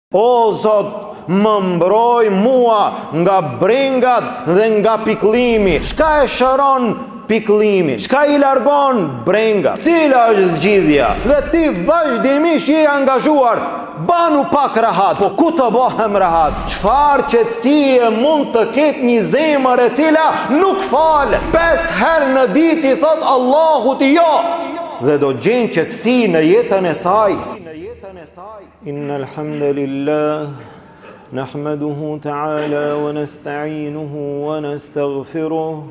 O Zot, më mbroj mua nga brengat dhe nga piklimi. Çka e shëron piklimin? Çka i largon brengat? Cila është zgjidhja? Dhe ti vazhdimisht je angazhuar. Banu pak rahat, po ku të bëhem rahat? Çfarë qetësie mund të ketë një zemër e cila nuk falet? 5 herë në ditë i thot Allahut jo, dhe do gjen qetësi në jetën e saj. Innal hamdalillah nahmaduhu ta'ala wa nasta'inuhu wa nastaghfiruh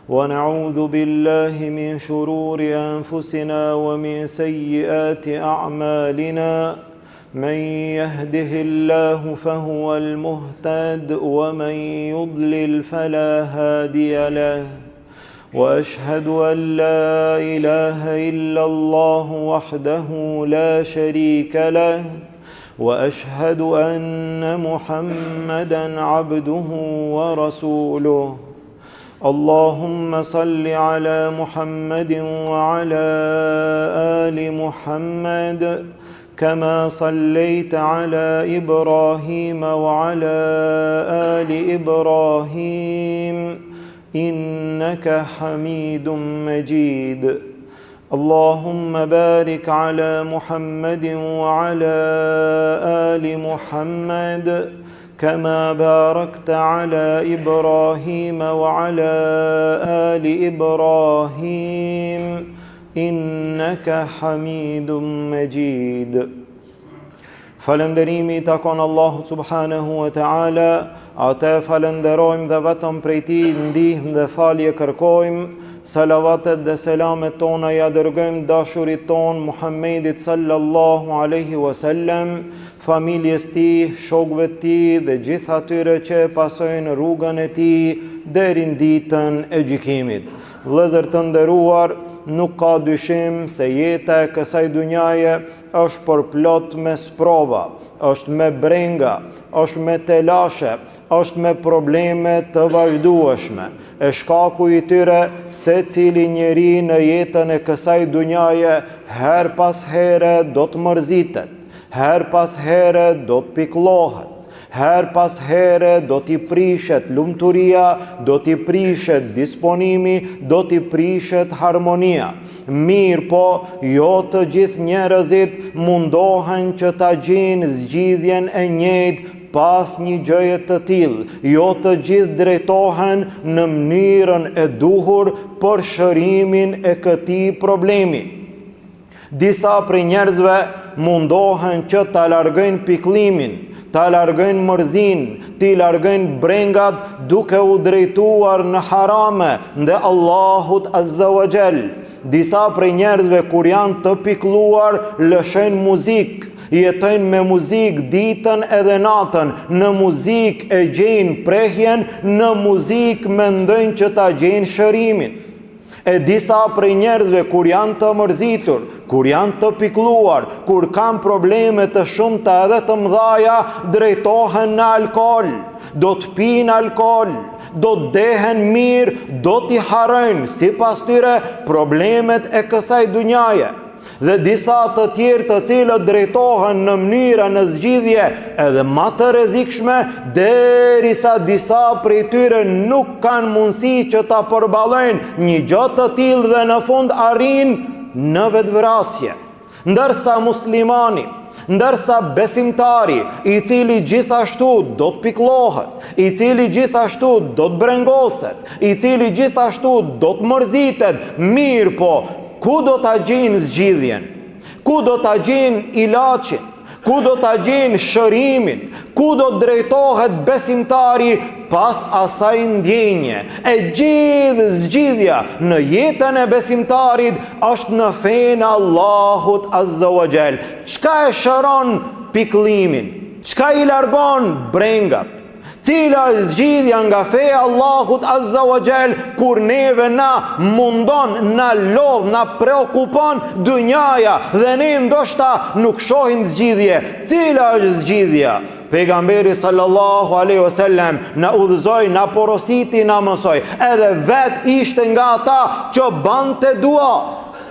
wa na'udhu billahi min shururi anfusina wa min sayyiati a'malina. من يهده الله فهو المهتد ومن يضلل فلا هادي له وأشهد أن لا إله إلا الله وحده لا شريك له وأشهد أن محمدا عبده ورسوله اللهم صل على محمد وعلى آل محمد كما صليت على إبراهيم وعلى آل إبراهيم إنك حميد مجيد اللهم بارك على محمد وعلى آل محمد كما باركت على إبراهيم وعلى آل إبراهيم إنك حميد مجيد. Falënderimi takon Allahut subhanahu wa ta'ala, atë falenderojmë dhe vetëm prej tij ndihmë dhe falje kërkojmë. Salavatet dhe selamet tona ja dërgojmë dashurit ton Muhammedit sallallahu alaihi wasallam, familjes tij, shokëve të tij dhe gjithë atyre që pasojnë rrugën e tij deri në ditën e gjykimit. Vëllezër të nderuar, nuk ka dyshim se jeta e kësaj dunjaje është përplot me sprova, është me brenga, është me telashe, është me probleme të vazhdueshme. E shkaku i tyre se cili njeri në jetën e kësaj dunjaje her pas here do të mërzitet, her pas here do të piklohet, her pas here do t'i prishet lumturia, do t'i prishet disponimi, do t'i prishet harmonia. Mirë po, jo të gjithë njerëzit mundohen që ta gjejnë zgjidhjen e njëjtë pas një gjëje të tillë. Jo të gjithë drejtohen në mënyrën e duhur për shërimin e këtij problemi. Disa prej njerëzve mundohen që ta largojnë piklimin, ta largojnë mërzin, ti largojnë brengat duke u drejtuar në harame ndë Allahut Azza wa Jall. Disa prej njerëzve kur janë të pikluar lëshojnë muzikë, jetojnë me muzikë ditën edhe natën, në muzikë e gjejnë prehjen, në muzikë mendojnë që ta gjejnë shërimin. E disa prej njerëzve kur janë të mërzitur, kur janë të pikluar, kur kanë probleme të shumta edhe të mëdhaja, drejtohen në alkool, do të pinë alkool, do të dehen mirë, do t'i harrojnë sipas tyre problemet e kësaj dunjaje. Dhe disa të tjerë të cilët drejtohen në mënyra në zgjidhje edhe më të rrezikshme, derisa disa prej tyre nuk kanë mundësi që ta përballojnë një gjë të tillë dhe në fund arrin në vetvrasje. Ndërsa muslimani, ndërsa besimtari, i cili gjithashtu do të piklohet, i cili gjithashtu do të brengoset, i cili gjithashtu do të mërzitet, mirë po, ku do ta gjejnë zgjidhjen? Ku do ta gjejnë ilaçin? Ku do ta gjejnë shërimin? Ku do drejtohet besimtari pas asaj ndjenje? E gjithë zgjidhja në jetën e besimtarit është në fenë Allahut Azza wa Jall. Çka e shëron piklimin? Çka i largon brengat? Cila është zgjidhja nga feja Allahut Azza wa Jall kur neve na mundon, na lodh, na preokupon dynjaja dhe ne ndoshta nuk shohim zgjidhje. Cila është zgjidhja? Pejgamberi sallallahu alaihi wasallam na udhëzoi, na porositi, na mësoi. Edhe vet ishte nga ata që bante dua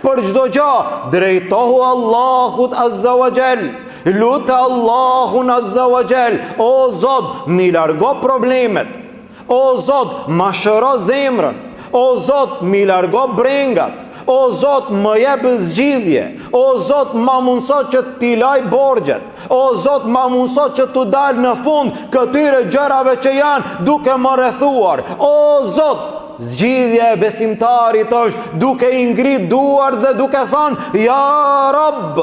për çdo gjë, drejtohu Allahut Azza wa Jall. lutë Allahun Azza wa Jall, o Zot, mi largo problemet, o Zot, ma shëro zemrën, o Zot, mi largo brengat, o Zot, më jep zgjidhje, o Zot, ma mundso që t'i laj borxhet, o Zot, ma mundso që t'u dal në fund këtyre gjërave që janë duke më rrethuar, o Zot. Zgjidhja e besimtarit është duke i ngrit duar dhe duke thënë ja Rabb.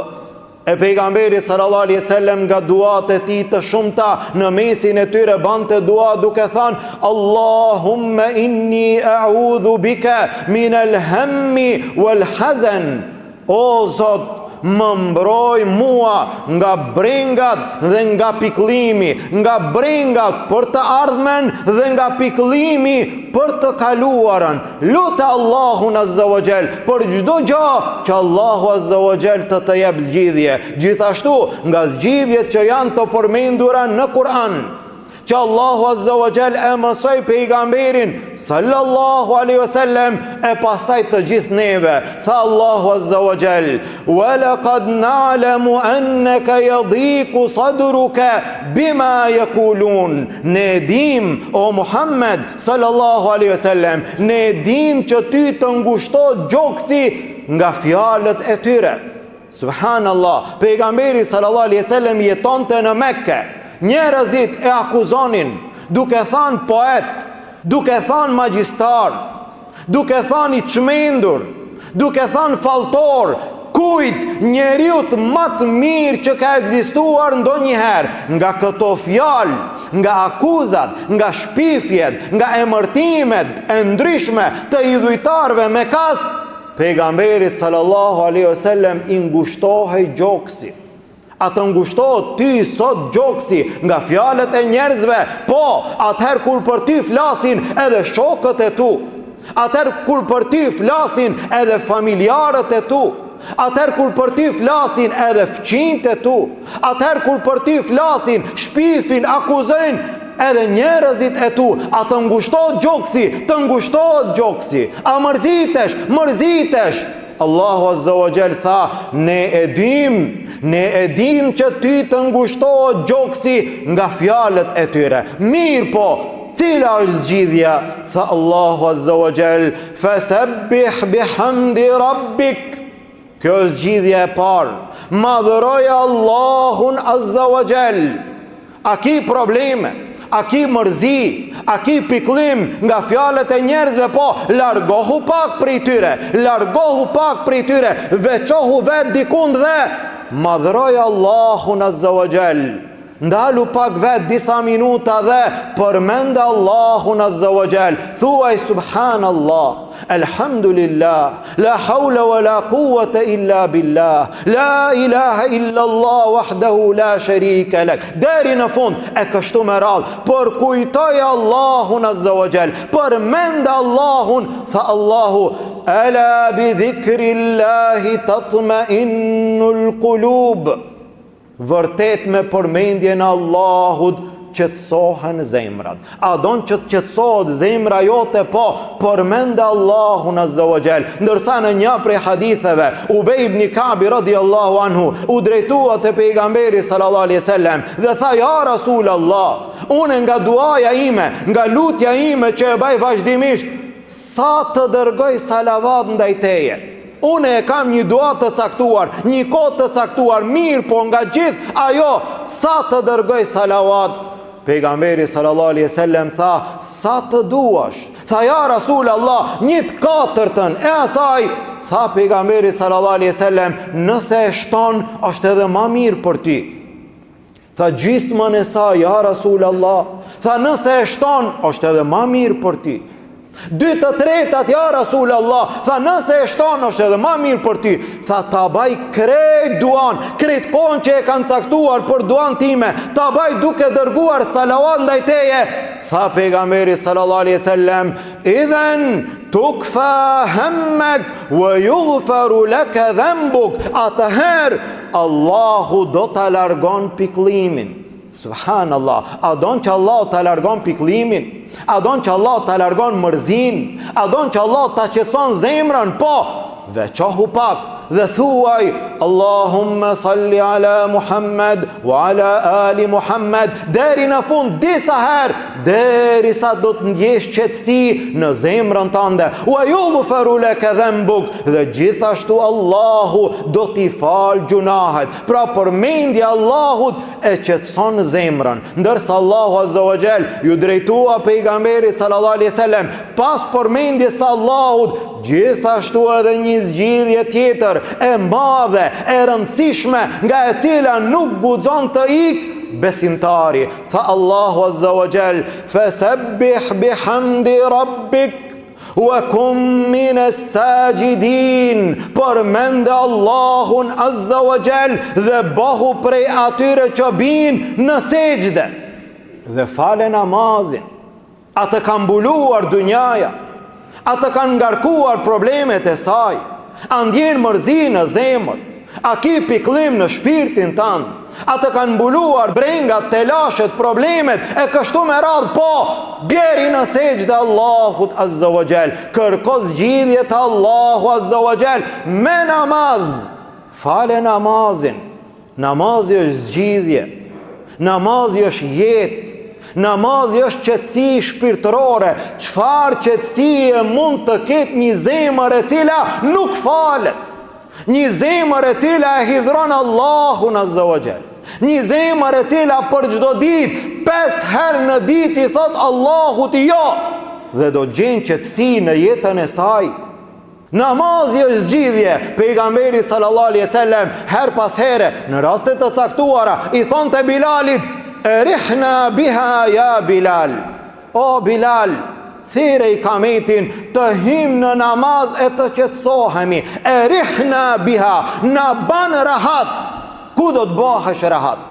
E pejgamberi sallallahu alaihi wasallam nga duat e tij të shumta në mesin e tyre bante dua duke thënë Allahumma inni a'udhu bika min al-hammi wal-hazan. O Zot, më mbroj mua nga brengat dhe nga pikëllimi, nga brengat për të ardhmen dhe nga pikëllimi për të kaluarën. Lutë Allahun Azza wa Jall për çdo gjë që Allahu Azza wa Jall të jep zgjidhje. Gjithashtu nga zgjidhjet që janë të përmendura në Kur'an, që Allahu Azza wa Jall e mësoi pejgamberin sallallahu alaihi wasallam e pastaj të gjithë neve. Tha Allahu Azza wa Jall: "Wa laqad na'lamu annaka yadhiqu sadruka bima yaqulun." Ne dim, o Muhammed sallallahu alaihi wasallam, ne dim që ty të ngushtohet gjoksi nga fjalët e tyre. Subhanallah, pejgamberi sallallahu alaihi wasallam jetonte në Mekë. Njerëzit e akuzonin, duke thënë poet, duke thënë magjistar, duke thënë i çmendur, duke thënë falltor, kujt njeriut më të mirë që ka ekzistuar ndonjëherë. Nga këto fjalë, nga akuzat, nga shpifjet, nga emërtimet e ndryshme të idhujtarëve me kas, pejgamberit sallallahu alaihi wasallam i ngushtohej gjoksi. A të ngushtohet ty sot gjoksi nga fjalët e njerëzve? Po, atëherë kur për ty flasin edhe shokët e tu, atëherë kur për ty flasin edhe familjarët e tu, atëherë kur për ty flasin edhe fëqinjtë e tu, atëherë kur për ty flasin, shpifin, akuzojnë edhe njerëzit e tu, a të ngushtohet gjoksi? Të ngushtohet gjoksi. A mërzitesh? Allahu Azza wa Jall tha, ne e dim që ty të ngushtohet gjoksi nga fjalët e tyre. Mirë po, cila është zgjidhja? Tha Allahu Azza wa Jall, fasabbih bihamdi rabbik. Kjo është zgjidhja e parë. Madhëroja Allahun Azza wa Jall. A ki probleme? A ki mërzi? A ki piklim nga fjalët e njerëzve? Po, largohu pak prej tyre, veçohu vetë dikund dhe madhëroja Allahun Azza wa Jall. Ndalu pak vetë disa minuta dhe përmenda Allahun Azza wa Jall. Thuaj subhanallah, alhamdulillah, la hawla wa la quwwata illa billah, la ilaha illa Allah wahdahu la sharika lak. Deri në fund e kështu me radhë. Për kujtoj Allahun Azza wa Jall, përmenda Allahun. Tha Allahu: ala bi dhikrillahi tatma'innul qulub. Vërtet me përmendjen e Allahut qetësohen zemrat. A don që të qetësohet zemra jote? Po, përmend Allahun Azza wa Jall. Ndërsa në një prej haditheve, Ubej ibn Ka'b radhiyallahu anhu u drejtua te pejgamberi sallallahu alaihi wasallam dhe tha: ja Rasulullah, unë nga duaja ime, nga lutja ime që e baj vazhdimisht, sa të dërgoj salavat ndaj teje. Unë e kam një dua të caktuar, një kohë të caktuar, mirë po nga gjithë ajo, sa të dërgoj salavat? Pejgamberi sallallahu alaihi wasallam tha: sa të duash. Tha: ja Rasulullah, 1/4 e asaj. Tha pejgamberi sallallahu alaihi wasallam: nëse e shton, është edhe më mirë për ty. Tha: gjysmën e saj, ja Rasulullah. Tha: nëse e shton, është edhe më mirë për ty. 2/3, ja Rasulullah. Tha: nëse e shton, është edhe më mirë për ty. Tha: ta baj krejt duan, krejt kohën që e kanë caktuar për duan time, ta baj duke dërguar salavat ndaj teje. Tha pejgamberi sallallahu alaihi wasallam: idhen tukfa hammak wa yughfaru laka dhanbuk. Atëherë Allahu do ta largon pikëllimin. Subhanallah, a don që Allah ta largon pikëllimin? A don që Allah ta largon mërzin? A don që Allah ta qetëson zemrën? Po, veçohu pak, dhe thuaj Allahumma salli ala Muhammed wa ala ali Muhammed deri në fund disa herë, deri sa do të ndjesh qetësi në zemrën tënde. Wa yughfaru laka dhanbuk, dhe gjithashtu Allahu do t'i fal gjunahet. Pra përmendja e Allahut e qetëson zemrën. Ndërsa Allahu Azza wa Jall ju drejtua pejgamberit sallallahu alaihi wasallam pas përmendjes së Allahut, gjithashtu edhe një zgjidhje tjetër e madhe, e rëndësishme, nga e cila nuk guxon të ikë besimtari. Tha Allahu Azza wa Jall: "Fasabbih bihamdi rabbik wa kum mines sajidin", përmende Allahun Azza wa Jall dhe bahu prej atyre që binë në sejdë dhe fale namazin. Atë kanë mbuluar dunjaja, atë kanë ngarkuar problemet e saj, a ndjen mërzi në zemër, a ki piklim në shpirtin tanë, atë kanë mbuluar brengat, telashet, problemet e kështu me radhë. Po, bjeri në sejdë Allahut Azza wa Jall, kërko zgjidhje të Allahu Azza wa Jall me namaz. Fale namazin. Namazi është zgjidhje, namazi është jetë, namazi është qetësi shpirtërore. Çfarë qetësie mund të ketë një zemër e cila nuk falet, një zemër e cila e hidhron Allahun Azza wa Jall, një zemër e cila për çdo ditë 5 herë në ditë i thot Allahut jo, dhe do gjen qetësi në jetën e saj. Namazi është zgjidhje. Pejgamberi sallallahu alaihi wasallam her pas here në raste të caktuara i thonte Bilalit: "Erihna biha ya Bilal", o Bilal, thire i kametin të him në namaz e të qetësohemi. Erihna biha, na ban rahat. Ku do të bëhesh rahat?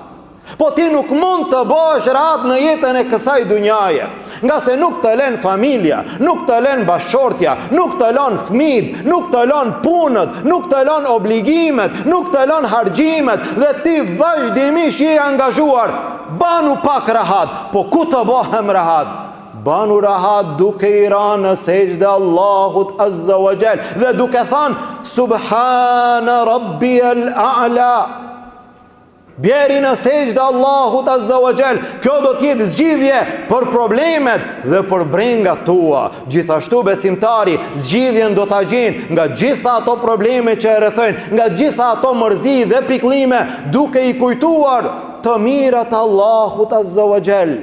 Po ti nuk mund të bëhesh rahat në jetën e kësaj dunjaje, nga se nuk të len familja, nuk të len bashkëshortja, nuk të len fëmijët, nuk të len punët, nuk të len obligimet, nuk të len harxhimet, dhe ti vazhdimisht je angazhuar. Banu pak rahat. Po ku të bëhem rahat? Banu rahat duke i ranë në sejdë Allahut Azza wa Jall dhe duke thënë Subhana Rabbiyal A'la. Bjeri në sejdë Allahut Azza wa Jall. Kjo do t'jetë zgjidhje për problemet dhe për brengat tua. Gjithashtu besimtari zgjidhjen do t'a gjenë nga gjitha ato probleme që e rrethojnë, nga gjitha ato mërzi dhe piklime, duke i kujtuar të mirat Allahut Azza wa Jall.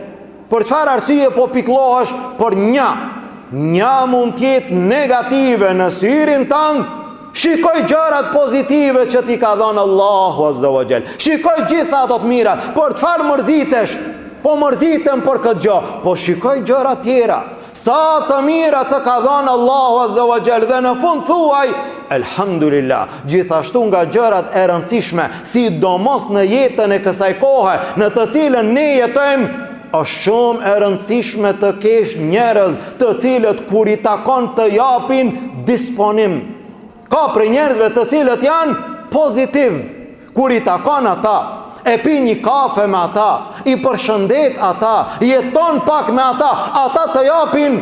Për çfarë arsye po piklohesh? Për një mund t'jetë negative në syrin tënd. Shikoj gjërat pozitive që ti ka dhënë Allahu Azza wa Jall. Shikoj gjitha ato të mira. Për çfarë mërzitesh? Po mërziten për këtë gjë. Po shikoj gjëra tjera. Sa të mira të ka dhënë Allahu Azza wa Jall dhe në fund thuaj Elhamdulillah. Gjithashtu nga gjërat e rëndësishme, sidomos në jetën e kësaj kohe në të cilën ne jetojmë, është shumë e rëndësishme të kesh njerëz të cilët kur i takon të japin disponim. Ka për njerëzve të cilët janë pozitiv, kur i takon ata, e pi një kafe me ata, i përshëndet ata, jeton pak me ata, ata të japin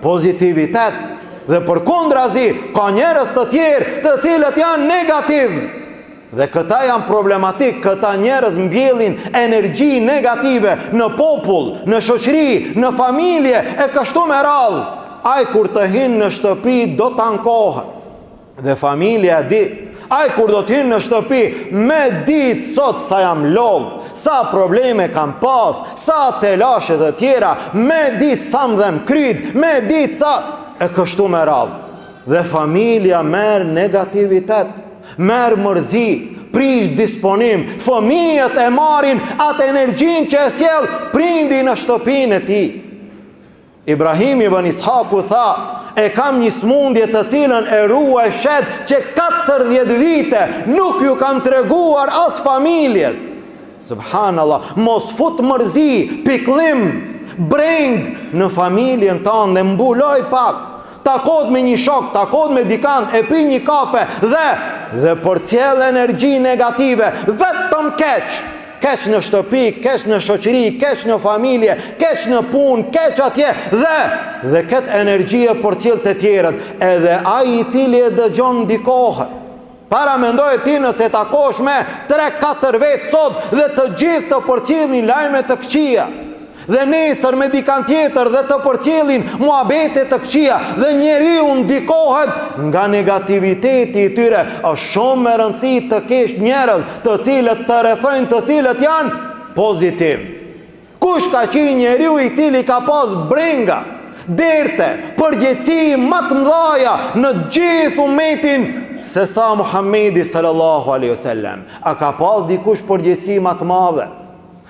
pozitivitet. Dhe përkundrazi ka njerëz të tjerë të cilët janë negativ. Dhe këta janë problematik, këta njerëz mbjellin energji negative në popull, në shoqëri, në familje e kështu me radhë. Ai kur të hinë në shtëpi do të ankohet. Dhe familja di, ai kur do të hinë në shtëpi me ditë sot sa jam logë, sa probleme kam pas, sa telashe dhe tjera, me ditë sa më dhem kryt, me ditë sa e kështu me radhë. Dhe familja merë negativitet, merë mërzi, prish disponim, fëmijët e marin atë energjin që e sjell prindi në shtëpinë e tij. Ibrahim ibn Ishaku tha: e kam një smundje të cilën e ruaj fshet që 40 vite nuk ju kam treguar as familjes. Subhanallah, mos fut mërzi, piklim, breng në familjen tonë, mbuloj pak. Takot me një shok, takot me dikant, e pi një kafe dhe për cjell energji negative, vetëm keq në shtëpi, keq në shoqëri, keq në familje, keq në punë, keq atje dhe këtë energjie për cjell të tjerët, edhe ai i cili e dëgjon ndikohet. Para mendoj ti nëse takosh me 3-4 vetë sot dhe të gjithë të përcjellin lajme të këqija, dhe nesër me dikant tjetër dhe të përcjellin muhabete të këqija, dhe njeriu ndikohet nga negativiteti i tyre. Është shumë me rëndësi të kesh njerëz të cilët të rrethojnë, të cilët janë pozitiv. Kush ka qenë njeriu i cili ka pas brenga, derte, përgjegjësi më të mëdha në gjithë ummetin se sa Muhamedi sallallahu alaihi wasallam? A ka pas dikush përgjegjësi më të madhe?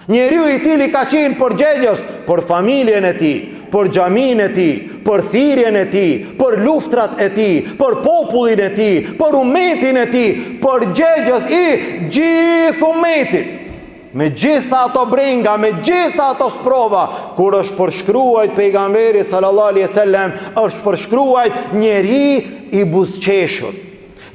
Njeriu i cili ka qenë përgjegjës për familjen e tij, për xhamin e tij, për thirrjen e tij, për luftrat e tij, për popullin e tij, për ummetin e tij, përgjegjës i gjithë ummetit. Me gjitha ato brenga, me gjitha ato sprova, kur është përshkruajt pejgamberi sallallahu alaihi wasallam, është përshkruajt njeri i buzëqeshur,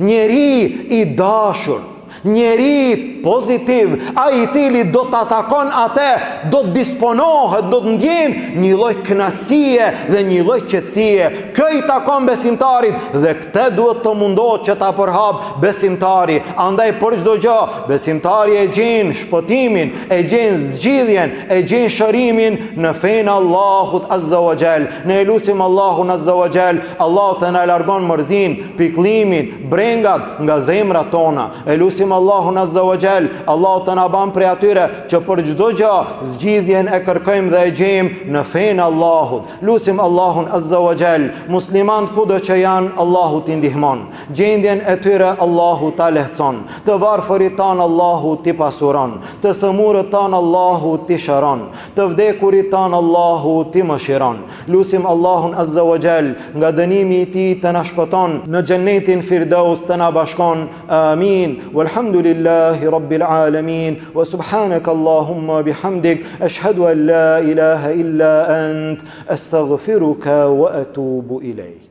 njeri i dashur, njeri pozitiv, a i cili do të atakon atë, do të disponohet, do të ndjen një lloj kënaqësie dhe një lloj qetësie. Kjo i takon besimtarit dhe këtë duhet të mundohet që ta përhap besimtari. Andaj për çdo gjë, besimtari e gjen shpëtimin, e gjen zgjidhjen, e gjen shërimin në fenë Allahut azza wa jall. Ne lutim Allahun azza wa jall, Allahu të na largon mërzin, pikëllimin, brengat nga zemrat tona. E lutim Allahun azza wa jall, Allahu të na ban prej atyre që për çdo gjë zgjidhjen e kërkojmë dhe e gjejmë në fenë Allahut. Lutim Allahun azza wa jall, muslimanët kudo që janë, Allahu t'i ndihmon. Gjendjen e tyre Allahu ta lehtëson. Të varfërit tanë Allahu t'i pasuron. Të sëmurët tanë Allahu t'i shëron. Të vdekurit tanë Allahu t'i mëshiron. Lutim Allahun azza wa jall, nga dënimi i tij të na shpëton, në xhennetin Firdaus të na bashkon. Amin. Walhamdulillahi rabbil alamin. Wa subhanaka Allahumma bihamdik, ashhadu an la ilaha illa ant, astaghfiruka wa atubu ilayk.